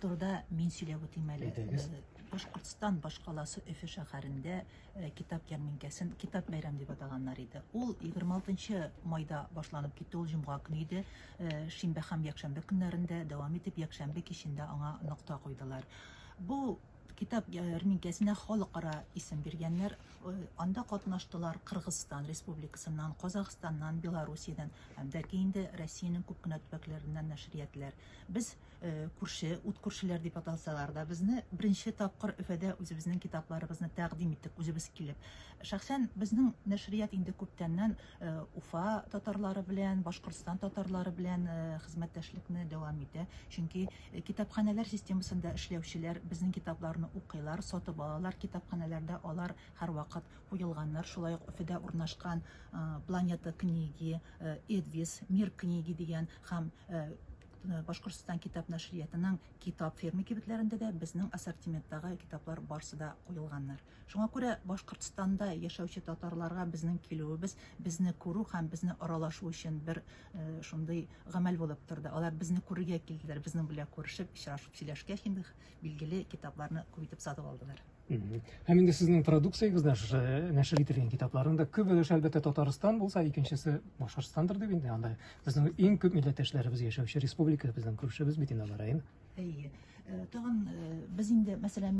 Турда мин сөйләп үтим әле. Башкортстан башкаласы Өфе шәһәрендә китап ярминкәсен китап бәйрәм дип атаганнар иде. Ул 26 майда башланып китте, ул җомга көне иде. Шимбә һәм якшәмбе көннәрендә дәвам итеп, якшәмбе кичендә аңа нокта куйдылар. Бу китап ярминкәсенә халыкара исем биргәннәр. Анда катнаштылар Кыргызстан Республикасыннан, Казакъстаннан, Белоруссиядән һәм дә инде Россиянең күп кенә төбәкләреннән нәшриятләр. Без күрше, ут күршеләр дип аталсалар да, безне беренче тапкыр Өфәдә үзебезнең китапларыбызны тәкъдим иттек, үзебез килеп. Шәхсән безнең нәшрият инде күптәннән Уфа татарлары белән, Башкортстан татарлары белән хезмәттәшлекне дәвам итә. Чөнки китапханәләр системасында эшләүчеләр безнең китапларны укыйлар, сатып алалар, китапханәләрдә алар һәрвакыт куелганнар. Шулай ук Өфәдә урнашкан Планета книги, Эдвис, Мир книги дигән һәм Башкортстан китап нәшриятының китап ферма кибетләрендә дә безнең ассортименттагы китаплар барсы да куелганнар. Шуңа күрә Башкортстанда яшәүче татарларга безнең килүебез, безне күрү һәм безне аралашу өчен бер шундый гамәл булып торды. Алар безне күрергә килделәр, безнең белән күрешеп, очрашып сөйләшкәч инде билгеле китапларны күп итеп сатып алдылар. Һәм инде сезнең продукциягызда нәшер ителгән китапларында күп өлеш әлбәттә Татарстан булса, икенчесе Башкортстандыр дип инде. Анда безнең иң күп милләттәшләребез яшәүче республика, безнең күршебез бит инде алар. Әйе. Тагын без инде мәсәлән